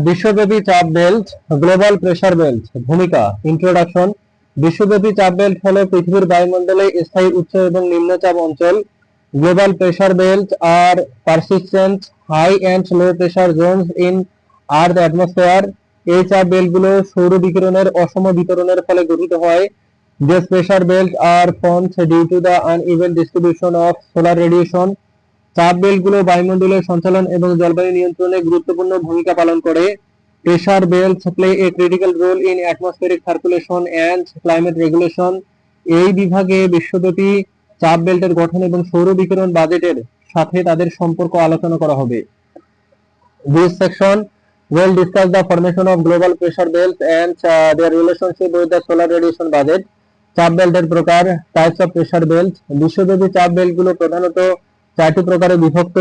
বিশ্বব্যাপী চাপ belt, global pressure belt, ভূমিকা, ইন্ট্রোডাকশন। বিশ্বব্যাপী চাপ বেল্ট হলো পৃথিবীর বায়ুমণ্ডলে স্থায়ী উচ্চ এবং নিম্নচাপ অঞ্চল। গ্লোবাল প্রেসার বেল্ট আর persistent high and low pressure zones in earth atmosphere. এই চাপ বেল্টগুলো সৌর বিকিরণের অসম বিতরণের ফলে গঠিত হয়। These pressure belts are formed due to the uneven distribution of solar radiation. চাপ বেল্টগুলো বায়ুমণ্ডলের সঞ্চালন এবং জলবায়ু নিয়ন্ত্রণে গুরুত্বপূর্ণ ভূমিকা পালন করে। Pressure belts play a critical role in atmospheric circulation and climate regulation. এই বিভাগে বিশ্বব্যাপী চাপ বেল্টের গঠন এবং সৌর বিকিরণ বাজেটের সাথে তাদের সম্পর্ক আলোচনা করা হবে। This section will discuss the formation of global pressure belts and their relationship with the solar radiation budget. চাপ বেল্টের প্রকার, টাইপস অফ প্রেসার বেল্ট। বিশ্বব্যাপী চাপ বেল্টগুলো প্রধানত চারটি প্রকারে বিভক্ত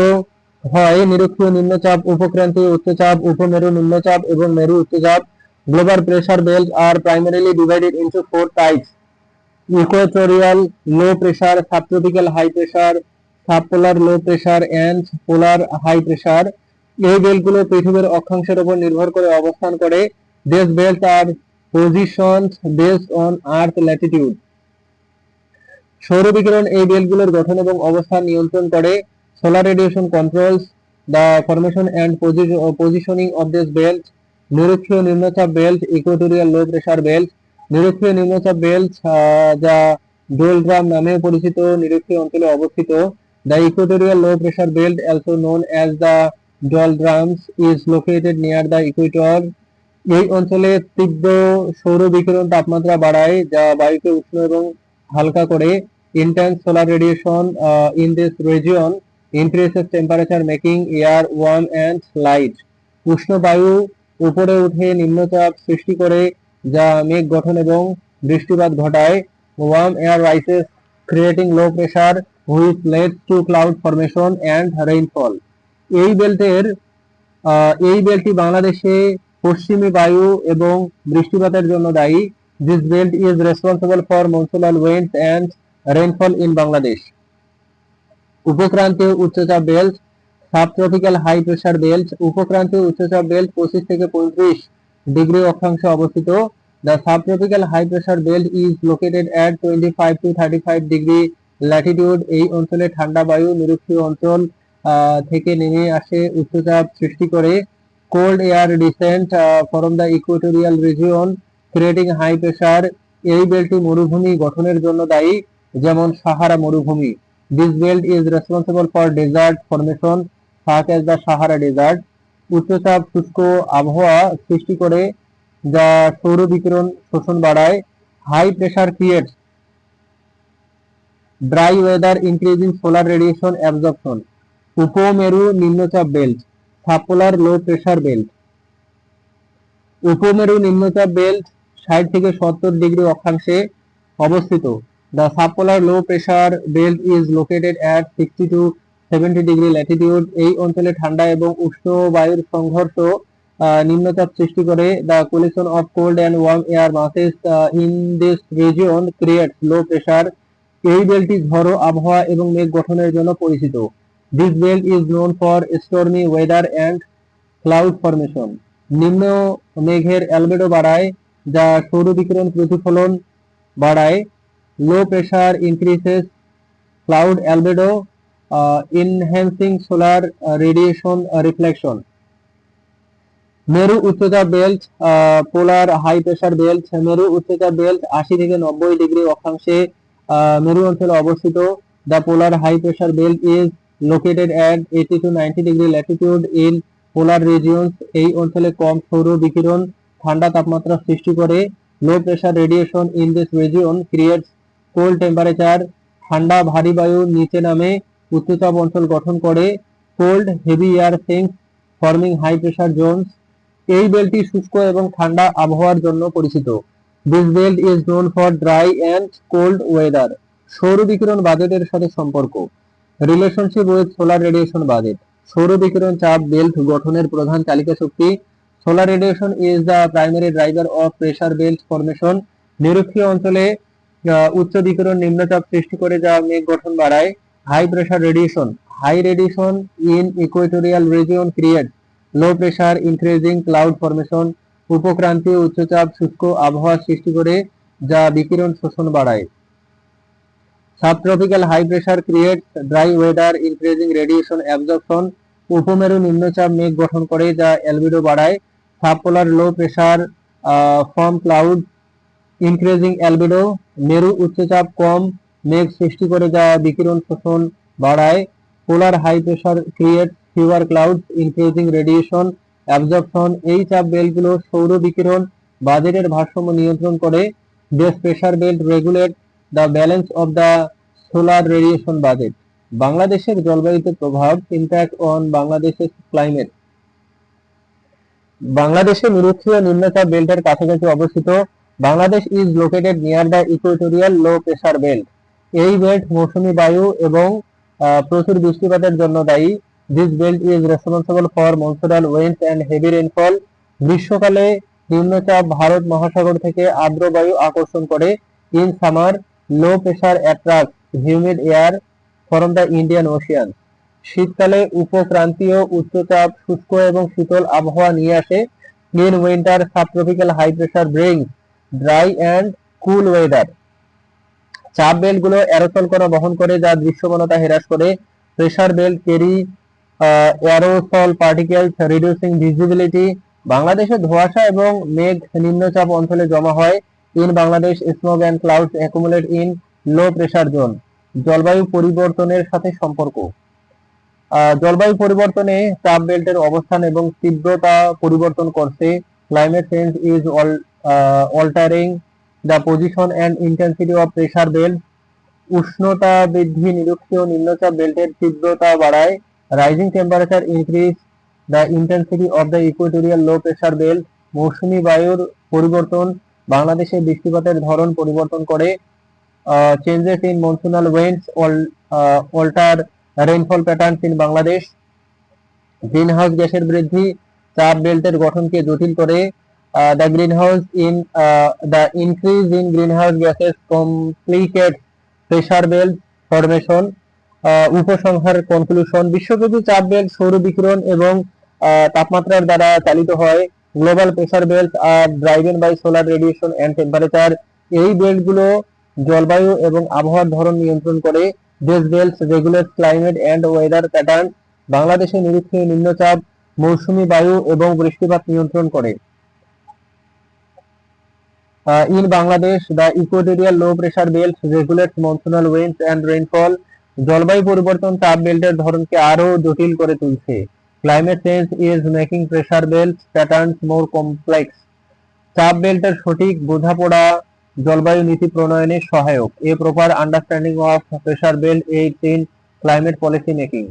হয়: নিরক্ষীয় নিম্নচাপ, উপক্রান্তীয় উচ্চচাপ, উপমেরু নিম্নচাপ এবং মেরু উচ্চচাপ। Global pressure belt are primarily divided into four types: equatorial low pressure, subtropical high pressure, subpolar low pressure and polar high pressure. এই বেল্টগুলো পৃথিবীর অক্ষাংশের উপর নির্ভর করে অবস্থান করে। These belts are positioned based on earth latitude. সৌর বিকিরণ এই বেল্টগুলোর গঠন এবং অবস্থান নিয়ন্ত্রণ করে। Solar radiation controls the formation and positioning of this belt. নিরক্ষীয় নিম্নচাপ belt, equatorial low pressure belt. নিরক্ষীয় নিম্নচাপ বেল্ট যা ডোলড্রাম নামেও পরিচিত নিরক্ষীয় অঞ্চলে অবস্থিত। The equatorial low pressure belt, also known as the doldrums, is located near the equator. এই অঞ্চলে তীব্র সৌর বিকিরণ তাপমাত্রা বাড়ায়, যা বায়ুকে উষ্ণ এবং হালকা করে। Intense solar radiation in this region increases temperature, making air warm and light. উষ্ণ বায়ু উপরে উঠে নিম্নচাপ সৃষ্টি করে, যা মেঘ গঠন এবং বৃষ্টিপাত ঘটায়। Warm air rises, creating low pressure, which leads to cloud formation and rainfall. এই বেল্টটি বাংলাদেশে পশ্চিমী বায়ু এবং বৃষ্টিপাতের জন্য দায়ী। This belt is responsible for monsoonal winds and rainfall in Bangladesh. উপক্রান্তীয় উচ্চচাপ বেল্ট, সাবট্রপিক্যাল হাই প্রেসার বেল্ট। উপক্রান্তীয় উচ্চচাপ বেল্ট 25 থেকে 35 ডিগ্রি অক্ষাংশে অবস্থিত। The subtropical high pressure belt is located at 25 to 35 degree Latitude. এই অঞ্চলে ঠান্ডা বায়ু নিরক্ষীয় অঞ্চল থেকে নেমে আসে, উচ্চচাপ সৃষ্টি করে। Cold air descent from the equatorial region, creating high pressure. এই বেল্টটি মরুভূমি গঠনের জন্য দায়ী, যেমন সাহারা মরুভূমি। This belt is responsible for desert formation such as the Sahara Desert. উচ্চচাপ শুষ্ক আবহাওয়া সৃষ্টি করে, যা সৌর বিকিরণ শোষণ বাড়ায়। High pressure creates dry weather, increasing solar radiation absorption. উপমেরু নিম্নচাপ বেল্ট, সাবপোলার লো প্রেসার বেল্ট। উপমেরু নিম্নচাপ বেল্ট 60 থেকে 70 ডিগ্রি অক্ষাংশে অবস্থিত। The subpolar low pressure belt is located at 60 to 70 degree Latitude. এই অঞ্চলে ঠান্ডা এবং উষ্ণ বায়ুর সংঘর্ষ নিম্নচাপ সৃষ্টি করে। The collision of cold and warm air masses in this region creates low pressure. এই বেল্টটি ঝড়ো আবহাওয়া এবং মেঘ গঠনের জন্য পরিচিত। This belt is known for stormy weather and cloud formation. নিম্ন মেঘের অ্যালবেডো বাড়ায়, যা সৌর বিকিরণ প্রতিফলন বাড়ায়। Low pressure increases cloud albedo, enhancing solar radiation reflection. মেরু উচ্চচাপ বেল্ট, পোলার হাই প্রেসার বেল্ট। মেরু উচ্চচাপ বেল্ট 80 থেকে 90 ডিগ্রি অক্ষাংশে মেরু অঞ্চলে অবস্থিত। The polar high pressure belt is located at 80 to 90 degree latitude in polar regions. এই অঞ্চলে কম সৌর বিকিরণ ঠান্ডা তাপমাত্রা সৃষ্টি করে। Low pressure radiation in this region creates cold temperature. ঠান্ডা ভারী বায়ু নিচে নামে, উচ্চচাপ অঞ্চল গঠন করে। Cold heavy air sinks, forming high pressure zones. এই বেল্টটি শুষ্ক এবং ঠান্ডা আবহাওয়ার জন্য পরিচিত। This belt is known for dry and cold weather. সৌর বিকিরণ বাজেটের সাথে সম্পর্ক। Relationship with solar radiation budget. সৌর বিকিরণ চাপ বেল্ট গঠনের প্রধান চালিকা শক্তি। Solar radiation is the primary driver of pressure belt formation. নিরক্ষীয় অঞ্চলে উচ্চ বিকিরণ নিম্নচাপ সৃষ্টি করে, যা মেঘ গঠন বাড়ায়। High pressure radiation, high radiation in equatorial region create low pressure increasing cloud formation, উপক্রান্তীয় উচ্চচাপ শুষ্ক আবহাওয়া সৃষ্টি করে যা বিকিরণ শোষণ বাড়ায়। Subtropical high pressure creates dry weather increasing radiation absorption, উপমেরু নিম্নচাপ মেঘ গঠন করে যা অ্যালবিডো বাড়ায়। Subpolar low pressure form cloud increasing albedo, মেরু উচ্চচাপ কম মেঘ সৃষ্টি করে যা বিকিরণ শোষণ বাড়ায়। Polar high pressure create fewer clouds increasing radiation absorption, এই চাপ বেল্টগুলো সৌর বিকিরণ বাজেটের ভারসাম্য নিয়ন্ত্রণ করে। This pressure belt regulate the balance of the solar radiation budget. বাংলাদেশের জলবায়ুতে প্রভাব, ইম্প্যাক্ট অন বাংলাদেশের ক্লাইমেট। বাংলাদেশে নিরক্ষীয় নিম্নচাপ বেল্টের কাছাকাছি অবস্থিত। Bangladesh is located near the equatorial low pressure belt. এই বেল্ট মৌসুমী বায়ু এবং প্রচুর বৃষ্টিপাতের জন্য দায়ী। This belt is responsible for monsoonal winds and heavy rainfall. গ্রীষ্মকালে নিম্নচাপ ভারত মহাসাগর থেকে আর্দ্র বায়ু আকর্ষণ করে। In summer low pressure attract humid air from the Indian ocean. শীতকালে উপক্রান্তীয় উচ্চচাপ শুষ্ক এবং শীতল আবহাওয়া নিয়ে আসে। In winter subtropical high pressure brings dry and cool weather. চাপ বেল্ট গুলো অ্যারোসল কণা বহন করে যা দৃশ্যমানতা হ্রাস করে। Pressure belt carry aerosol particles reducing visibility. বাংলাদেশে ধোঁয়াশা এবং মেঘ নিম্নচাপ অঞ্চলে জমা হয়। In Bangladesh smoke and clouds accumulate in low pressure zone. জলবায়ু পরিবর্তনের সাথে সম্পর্ক। জলবায়ু পরিবর্তনে চাপ বেল্টের অবস্থান এবং তীব্রতা পরিবর্তন করছে। Climate change is altering the position and intensity of pressure belt. উষ্ণতা বৃদ্ধি নিরক্ষীয় নিম্নচাপ বেল্টের তীব্রতা বাড়ায়। Rising temperature increase the intensity of the equatorial low pressure belt. মৌসুমী বায়ুর পরিবর্তন বাংলাদেশে বৃষ্টিপাতের ধরন পরিবর্তন করে। Changes in monsoonal winds alter rainfall patterns in Bangladesh. Greenhouse গ্যাসের বৃদ্ধি চাপ বেল্টের গঠনকে জটিল করে। The increase in greenhouse gases complicates pressure belt formation. উপসংহার কনক্লুশন, বিশ্বব্যাপী চাপ বেল্ট সৌর বিকিরণ এবং তাপমাত্রার দ্বারা চালিত হয়। Global pressure belt are driven by solar radiation and temperature. এই বেল্টগুলো জলবায়ু এবং আবহাওয়ার ধরন নিয়ন্ত্রণ করে। This belts regulate climate and weather pattern. বাংলাদেশে নিরক্ষীয় নিম্নচাপ মৌসুমী বায়ু এবং বৃষ্টিপাত নিয়ন্ত্রণ করে। In Bangladesh the equatorial low pressure belt regulates monsoonal winds and rainfall. জলবায়ু পরিবর্তন চাপ বেল্টের ধরনকে আরো জটিল করে তুলছে। Climate change is making pressure belt patterns more complex. চাপ বেল্টের সঠিক বোঝাপড়া জলবায়ু নীতি প্রণয়নে সহায়ক। A proper understanding of pressure belt AIDS in climate policy making.